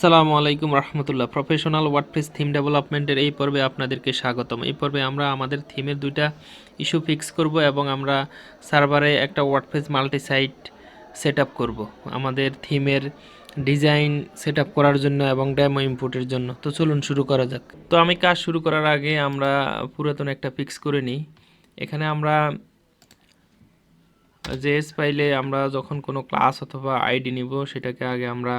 আসসালামু আলাইকুম রহমতুল্লাহ। Professional WordPress theme ডেভেলপমেন্টের এই পর্বে আপনাদেরকে স্বাগতম। এই পর্বে আমরা আমাদের থিমের দুইটা ইস্যু ফিক্স করব এবং আমরা সার্ভারে একটা ওয়ার্ডপ্রেস মাল্টিসাইট সেট আপ করবো আমাদের থিমের ডিজাইন সেট আপ করার জন্য এবং ডেমো ইনপুটের জন্য। তো চলুন শুরু করা যাক। তো আমি কাজ শুরু করার আগে আমরা পুরাতন একটা ফিক্স করে নিই। এখানে আমরা জেএস ফাইলে আমরা যখন কোনো ক্লাস অথবা আইডি নিব সেটাকে আগে আমরা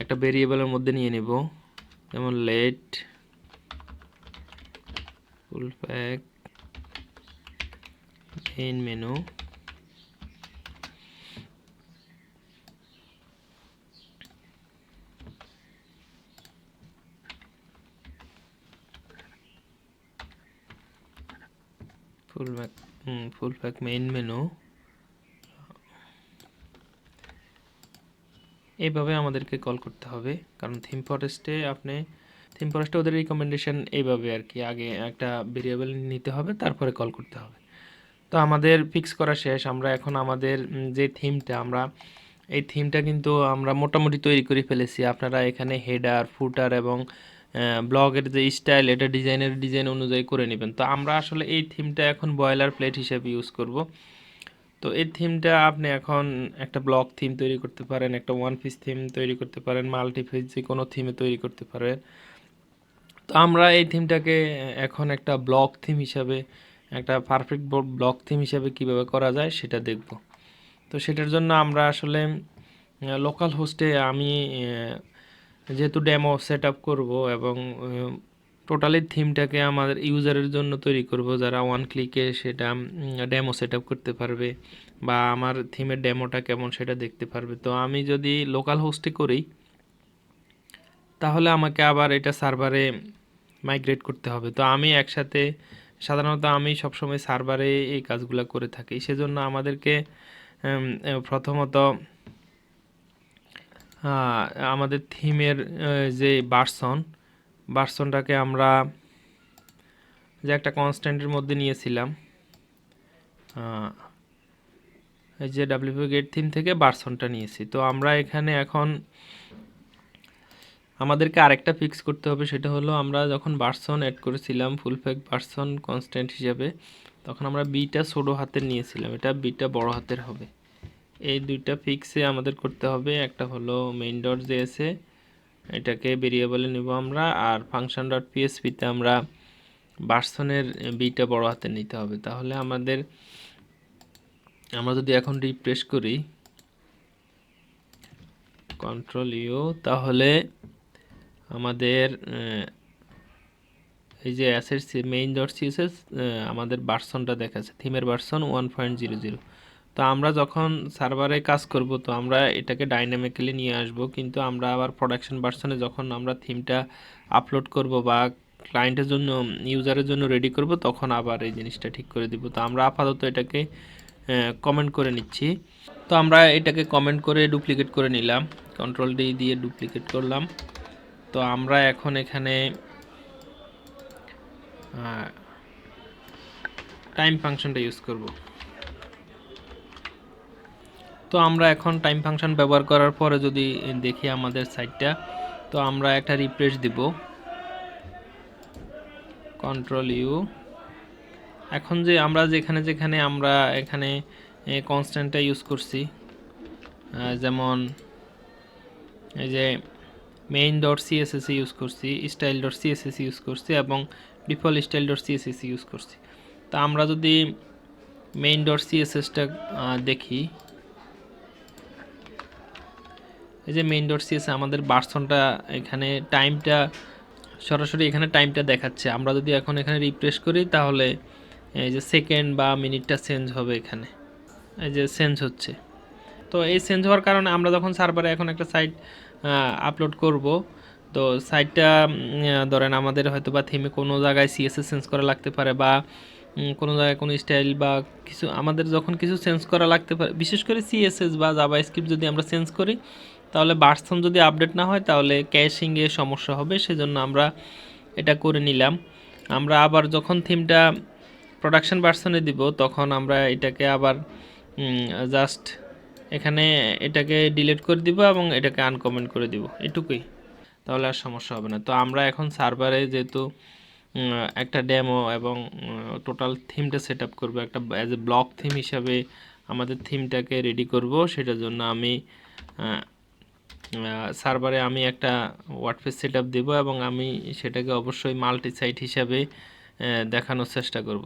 একটা ভেরিয়েবলের মধ্যে নিয়ে নেব, যেমন let full pack main menu full pack main menu. এইভাবে আমাদেরকে কল করতে হবে, কারণ থিম ফরেস্টে ওদের রিকমেন্ডেশন এইভাবে আর কি, আগে একটা ভেরিয়েবল নিতে হবে তারপরে কল করতে হবে। তো আমাদের ফিক্স করা শেষ। আমরা এখন আমাদের যে থিমটা এই থিমটা কিন্তু আমরা মোটামুটি তৈরি করে ফেলেছি। আপনারা এখানে হেডার ফুটার এবং ব্লগের যে স্টাইল এটা ডিজাইন অনুযায়ী করে নেবেন। তো আমরা আসলে এই থিমটা এখন বয়লার প্লেট হিসেবে ইউজ করব। তো এই থিমটা আপনি এখন একটা ব্লক থিম তৈরি করতে পারেন, একটা ওয়ান পিস থিম তৈরি করতে পারেন, মাল্টিপিস যে কোনো থিমে তৈরি করতে পারেন। তো আমরা এই থিমটাকে এখন একটা ব্লক থিম হিসাবে, একটা পারফেক্ট ব্লক থিম হিসাবে কীভাবে করা যায় সেটা দেখব। তো সেটার জন্য আমরা আসলে লোকাল হোস্টে আমি যেহেতু ডেমো সেট আপ করবো এবং টোটালি থিমটাকে আমাদের ইউজারের জন্য তৈরি করব, যারা ওয়ান ক্লিকে সেটা ডেমো সেট আপ করতে পারবে বা আমার থিমের ডেমোটা কেমন সেটা দেখতে পারবে। তো আমি যদি লোকাল হোস্টে করি তাহলে আমাকে আবার এটা সার্ভারে মাইগ্রেট করতে হবে। তো আমি একসাথে সাধারণত আমি সবসময় সার্ভারে এই কাজগুলো করে থাকি। সেজন্য আমাদেরকে প্রথমত আমাদের থিমের যে ভার্সনটাকে আমরা যে একটা কনস্ট্যান্টের মধ্যে নিয়েছিলাম, এই যে ডাব্লিউপি গেট থিম থেকে ভার্সনটা নিয়েছি। তো আমরা এখানে এখন আমাদেরকে আরেকটা ফিক্স করতে হবে, সেটা হলো আমরা যখন ভার্সন অ্যাড করেছিলাম ফুল প্যাক ভার্সন কনস্ট্যান্ট হিসাবে, তখন আমরা বিটা ছোটো হাতের নিয়েছিলাম, এটা বিটা বড় হাতের হবে। এই দুইটা ফিক্সে আমাদের করতে হবে। একটা হলো মেইন ডট জেএসএ, এটাকে ভেরিয়েবলে নেব আমরা, আর ফাংশন ডট পিএসপিতে আমরা ভার্সনের বিটা বড় হাতে নিতে হবে। তাহলে আমরা যদি এখন রিফ্রেশ করি কন্ট্রোল ইউ, তাহলে আমাদের এই যে অ্যাসেটস মেইন ডট সিএসএস আমাদের ভার্সনটা দেখাচ্ছে, থিমের ভার্সন 1.00। তো আমরা যখন সার্ভারে কাজ করব তো আমরা এটাকে ডাইনামিক্যালি নিয়ে আসব, কিন্তু আমরা আবার প্রোডাকশন ভার্সনে যখন আমরা থিমটা আপলোড করব বা ক্লায়েন্টের জন্য ইউজারের জন্য রেডি করব তখন আবার এই জিনিসটা ঠিক করে দিব। তো আমরা আপাতত এটাকে কমেন্ট করে নিচ্ছি। তো আমরা এটাকে কমেন্ট করে ডুপ্লিকেট করে নিলাম, কন্ট্রোল ডি দিয়ে ডুপ্লিকেট করলাম। তো আমরা এখন এখানে টাইম ফাংশনটা ইউজ করব। তো আমরা এখন টাইম ফাংশন ব্যবহার করার পরে যদি দেখি আমাদের সাইটটা, তো আমরা একটা রিফ্রেশ দিব, কন্ট্রোল ইউ। এখন যে আমরা যেখানে আমরা এখানে কনস্ট্যান্টটা ইউজ করছি, যেমন এই যে মেইন ডট সিএসএস ইউজ করছি, স্টাইল ডট সিএসএস ইউজ করছি এবং default style dot CSS use করছি। তা আমরা যদি মেইন ডট সিএসএসটা দেখি, এই যে মেইন ডট সিএসএস আমাদের ভার্সনটা এখানে টাইমটা সরাসরি এখানে টাইমটা দেখাচ্ছে। আমরা যদি এখন এখানে রিফ্রেশ করি তাহলে এই যে সেকেন্ড বা মিনিটটা চেঞ্জ হবে, এখানে এই যে চেঞ্জ হচ্ছে। তো এই চেঞ্জ হওয়ার কারণে আমরা যখন সার্ভারে এখন একটা সাইট আপলোড করব, তো সাইটটা ধরেন আমাদের হয়তো বা থিমে কোনো জায়গায় সিএসএস চেঞ্জ করা লাগতে পারে বা কোনো জায়গায় কোনো স্টাইল বা কিছু আমাদের যখন কিছু চেঞ্জ করা লাগতে পারে, বিশেষ করে সিএসএস বা জাভাস্ক্রিপ্ট যদি আমরা চেঞ্জ করি তাহলে ভার্সন যদি আপডেট না হয় তাহলে ক্যাশিংয়ে সমস্যা হবে। সেজন্য আমরা এটা করে নিলাম। আমরা আবার যখন থিমটা প্রোডাকশন ভার্সনে দিব তখন আমরা এটাকে আবার জাস্ট এখানে এটাকে ডিলিট করে দিব এবং এটাকে আনকমেন্ট করে দিব, এটুকুই। তাহলে আর সমস্যা হবে না। তো আমরা এখন সার্ভারে যেহেতু একটা ডেমো এবং টোটাল থিমটা সেট আপ করবো, একটা অ্যাজ এ ব্লক থিম হিসাবে আমাদের থিমটাকে রেডি করব, সেটার জন্য আমি সার্ভারে আমি একটা ওয়ার্ডপ্রেস সেট আপ দেবো এবং আমি সেটাকে অবশ্যই মাল্টি সাইট হিসাবে দেখানোর চেষ্টা করব।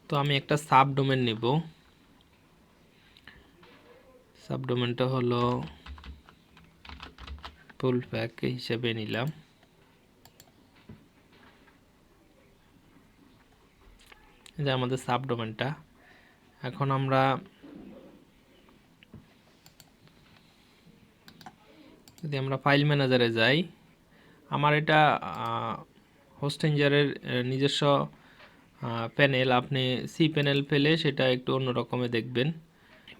তো আমি একটা সাব ডোমেন নিব। সাব ডোমেনটা হলো ফুল প্যাক হিসেবে নিলাম। এই যে আমাদের সাব ডোমেনটা। এখন আমরা যদি আমরা ফাইল ম্যানেজারে যাই, আমার এটা হোস্টেঞ্জারের নিজস্ব প্যানেল। আপনি সি প্যানেল পেলে সেটা একটু অন্য রকমে দেখবেন।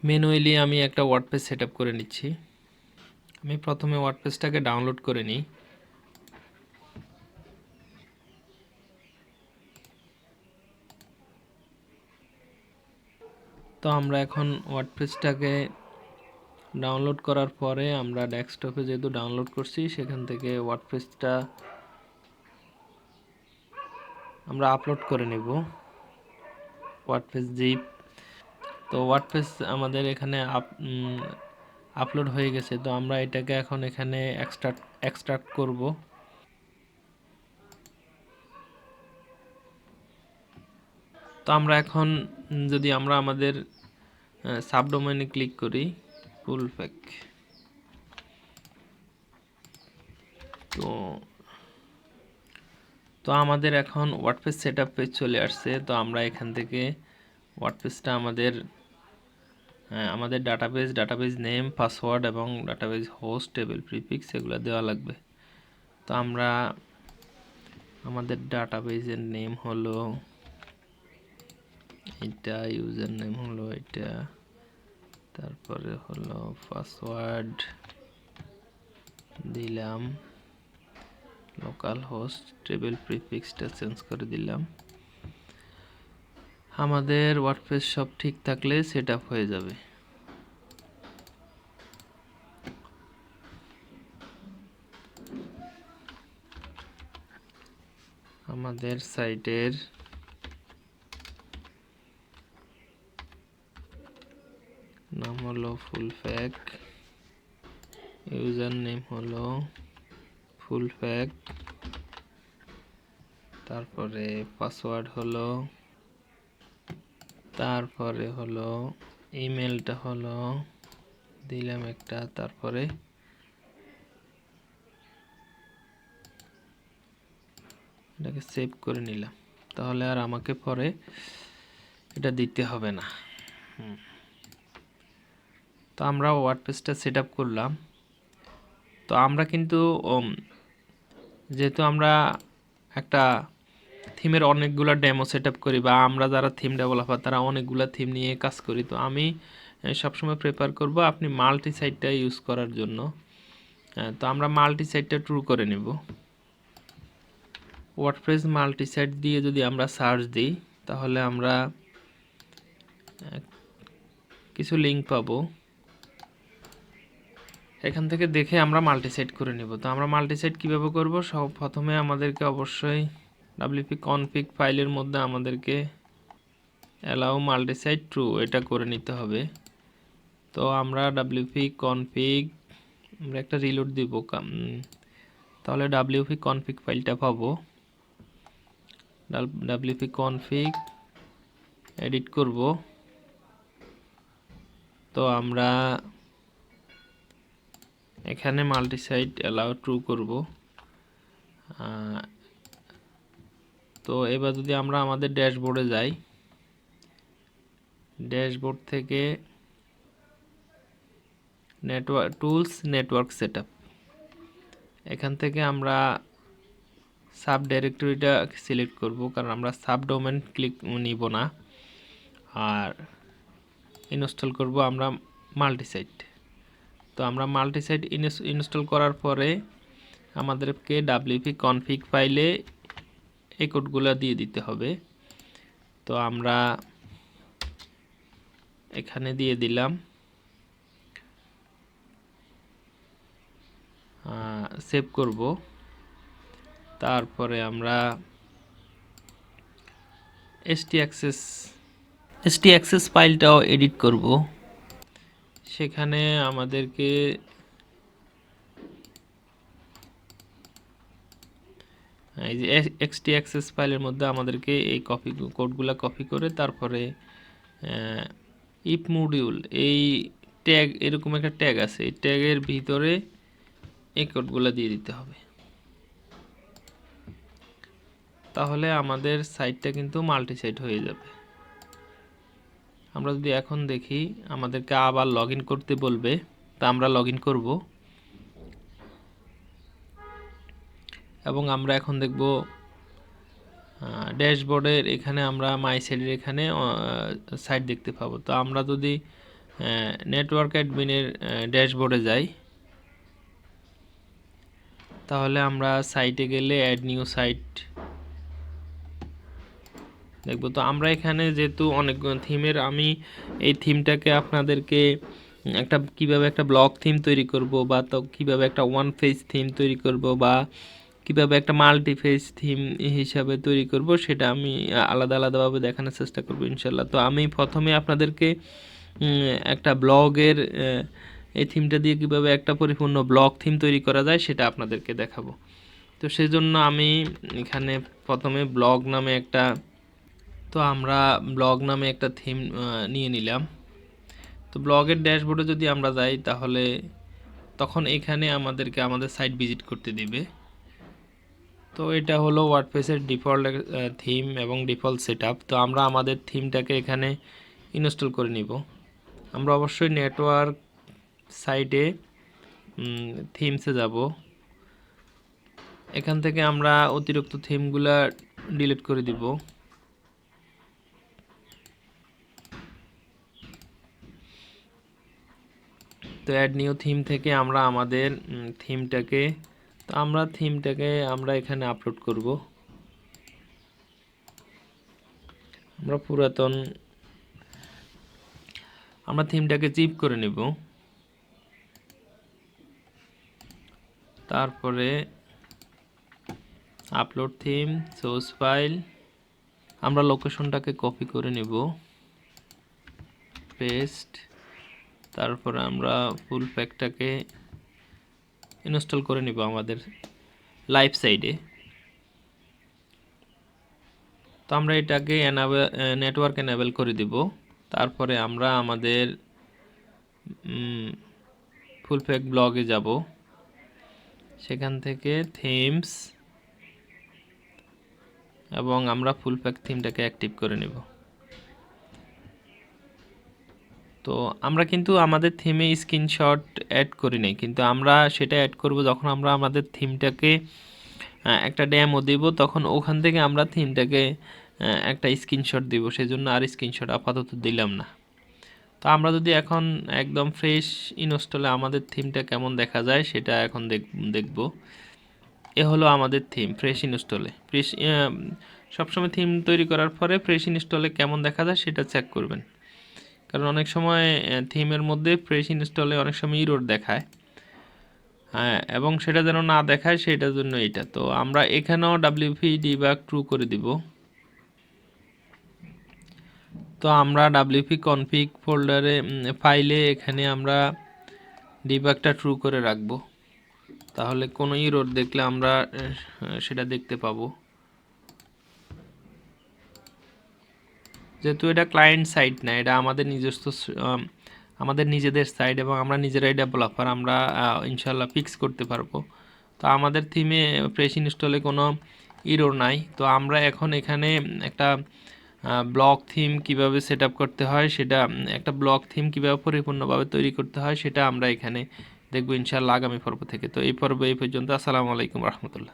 ম্যানুয়ালি আমি একটা ওয়ার্ডপ্রেস সেট আপ করে নিচ্ছি। আমি প্রথমে ওয়ার্ডপ্রেসটাকে ডাউনলোড করে নিই। তো আমরা এখন ওয়ার্ডপ্রেসটাকে ডাউনলোড করার পরে আমরা ডেস্কটপে যেহেতু ডাউনলোড করছি, সেখান থেকে ওয়ার্ডপ্রেসটা আমরা আপলোড করে নেব ওয়ার্ডপ্রেস জিপ। তো ওয়ার্ডপ্রেস আমাদের এখানে আপলোড হয়ে গেছে। তো আমরা এটাকে এখন এখানে এক্সট্রাক্ট করব। তো আমরা এখন যদি আমরা আমাদের সাবডোমেনে ক্লিক করি, ফুল প্যাক, তো তো আমাদের এখন ওয়ার্ডপ্রেস সেটআপ পেজ চলে আসছে। তো আমরা এখান থেকে ওয়ার্ডপ্রেসটা আমাদের ডাটাবেজ নেম, পাসওয়ার্ড এবং ডাটাবেজ হোস্ট, টেবিল প্রিফিক্স এগুলো দেওয়া লাগবে। তো আমরা আমাদের ডাটাবেজের নেম হলো এটা, ইউজার নেম হলো এটা, তারপরে হলো পাসওয়ার্ড দিলাম, লোকাল হোস্ট, টেবিল প্রিফিক্সটা চেঞ্জ করে দিলাম। আমাদের ওয়ার্ডপ্রেস সব ঠিক থাকলে সেট আপ হয়ে যাবে। আমাদের সাইটের নাম হলো ফুল প্যাক, ইউজার নেম হলো ফুল প্যাক, তারপরে পাসওয়ার্ড হলো, তারপরে হলো ইমেলটা হলো দিলাম একটা, তারপরে এটাকে সেভ করে নিলাম। তাহলে আর আমাকে পরে এটা দিতে হবে না। তো আমরা ওয়ার্ডপ্রেসটা সেট আপ করলাম। তো আমরা কিন্তু যেহেতু আমরা একটা থিমের অনেকগুলো ডেমো সেট আপ করি, বা আমরা যারা থিম ডেভেলপার তারা অনেকগুলো থিম নিয়ে কাজ করি, তো আমি সবসময় প্রেফার করব আপনি মাল্টি সাইটটা ইউজ করার জন্য। তো আমরা মাল্টি সাইটটা ট্রু করে নেব। ওয়ার্ডপ্রেস মাল্টি সাইট দিয়ে যদি আমরা সার্চ দিই, তাহলে আমরা কিছু লিঙ্ক পাবো। এখান থেকে দেখে আমরা মাল্টি সাইট করে নেব। তো আমরা মাল্টি সাইট কীভাবে করব? সব প্রথমে আমাদেরকে অবশ্যই wp config ফাইলের মধ্যে আমাদেরকে অ্যালাউ মাল্টি সাইট ট্রু এটা করে নিতে হবে। তো আমরা wp config আমরা একটা রিলোড দিব, তাহলে wp config ফাইলটা পাবো। wp config এডিট করব। তো আমরা এখানে মাল্টি সাইট অ্যালাউ ট্রু করব। তো এবার যদি আমরা আমাদের ড্যাশবোর্ডে যাই, ড্যাশবোর্ড থেকে টুলস নেটওয়ার্ক সেটআপ, এখান থেকে আমরা সাব ডাইরেক্টরিটা সিলেক্ট করব, কারণ আমরা সাব ডোমেন নিব না। আর ইনস্টল করব আমরা মাল্টিসাইট। তো আমরা মাল্টিসাইট ইনস্টল করার পরে আমাদেরকে wp config ফাইলে এই কোডগুলো দিয়ে দিতে হবে। তো আমরা এখানে দিয়ে দিলাম। সেভ করব। তারপরে আমরা htAccess ফাইলটাও এডিট করব। সেখানে আমাদেরকে এই যে htAccess ফাইলের মধ্যে আমাদেরকে এই কোডগুলা কপি করে তারপরে ইফ মডিউল এই ট্যাগ এরকম একটা ট্যাগ আছে, এই ট্যাগের ভিতরে এই কোডগুলা দিয়ে দিতে হবে। তাহলে আমাদের সাইটটা কিন্তু মাল্টিসাইট হয়ে যাবে। আমরা যদি এখন দেখি আমাদেরকে আবার লগইন করতে বলবে, তা আমরা লগইন করব এবং আমরা এখন দেখব ড্যাশবোর্ডের এখানে আমরা মাই সাইটের এখানে সাইট দেখতে পাবো। তো আমরা যদি নেটওয়ার্ক অ্যাডমিনের ড্যাশবোর্ডে যাই তাহলে আমরা সাইটে গেলে অ্যাড নিউ সাইট দেখব। তো আমরা এখানে যেহেতু অনেক থিমের, আমি এই থিমটাকে আপনাদেরকে কিভাবে একটা ব্লক থিম তৈরি করব, বা তো কিভাবে একটা ওয়ান পেজ থিম তৈরি করব, বা কিভাবে একটা মাল্টি পেজ থিম হিসাবে তৈরি করব, সেটা আমি আলাদা আলাদাভাবে দেখানোর চেষ্টা করব ইনশাল্লাহ। তো আমি প্রথমে আপনাদেরকে একটা ব্লগের এই থিমটা দিয়ে কিভাবে একটা পরিপূর্ণ ব্লগ থিম তৈরি করা যায় সেটা আপনাদেরকে দেখাবো। তো সেই জন্য আমি এখানে প্রথমে ব্লগ নামে একটা থিম নিয়ে নিলাম। তো ব্লগের ড্যাশবোর্ডে যদি আমরা যাই তাহলে তখন এখানে আমাদেরকে আমাদের সাইট ভিজিট করতে দিবে। তো এটা হলো ওয়ার্ডপ্রেসের ডিফল্ট থিম এবং ডিফল্ট সেটআপ। তো আমরা আমাদের থিমটাকে এখানে ইনস্টল করে নিব। আমরা অবশ্যই নেটওয়ার্ক সাইটে থিমসে যাব। এখান থেকে আমরা অতিরিক্ত থিমগুলা ডিলিট করে দিব। তো অ্যাড নিউ থিম থেকে আমরা আমাদের থিমটাকে আমরা এখানে আপলোড করব। আমরা থিমটাকে জিপ করে নেব। তারপরে আপলোড থিম, সোর্স ফাইল, আমরা লোকেশনটাকে কপি করে নেব, পেস্ট। তারপরে আমরা ফুল প্যাকটাকে ইনস্টল করে নিব আমাদের লাইভ সাইটে। তো আমরা এটাকে নেটওয়ার্ক এনেবল করে দিব। তারপরে আমরা আমাদের ফুল প্যাক ব্লগে যাব, সেখান থেকে থিমস, এবং আমরা ফুল প্যাক থিমটাকে অ্যাক্টিভ করে নেব। তো আমরা কিন্তু আমাদের থিমে স্ক্রিনশট অ্যাড করি নাই, কিন্তু আমরা সেটা অ্যাড করব যখন আমরা আমাদের থিমটাকে একটা ডেমো দেব, তখন ওখান থেকে আমরা থিমটাকে একটা স্ক্রিনশট দেব। সেজন্য আর স্ক্রিনশট আপাতত দিলাম না। তো আমরা যদি এখন একদম ফ্রেশ ইনস্টলে আমাদের থিমটা কেমন দেখা যায় সেটা এখন দেখব। এ হলো আমাদের থিম ফ্রেশ ইনস্টলে। সবসময় থিম তৈরি করার পরে ফ্রেশ ইনস্টলে কেমন দেখা যায় সেটা চেক করবেন, কারণ অনেক সময় থিমের মধ্যে ফ্রেশ ইনস্টলে অনেক সময় ইরর দেখায়, এবং সেটা যেন না দেখায় সেটার জন্য এটা। তো আমরা এখানেও WP ডিবাগ ট্রু করে দিব। তো আমরা WP কনফিগ ফোল্ডারে ফাইলে এখানে আমরা ডিবাগটা ট্রু করে রাখব, তাহলে কোনো ইরর দেখলে আমরা সেটা দেখতে পাবো। যেহেতু এটা ক্লায়েন্ট সাইট না, এটা আমাদের নিজেদের সাইট এবং আমরা নিজেরাই ডেভেলপার, আমরা ইনশাল্লাহ ফিক্স করতে পারবো। তো আমাদের থিমে ফ্রেশ ইনস্টলে কোনো ইরর নাই। তো আমরা এখন এখানে একটা ব্লক থিম কিভাবে সেট আপ করতে হয় সেটা, একটা ব্লক থিম কিভাবে পরিপূর্ণভাবে তৈরি করতে হয় সেটা আমরা এখানে দেখব ইনশাল্লাহ আগামী পর্ব থেকে। তো এই পর্ব এই পর্যন্ত। আসসালামু আলাইকুম রহমতুল্লাহ।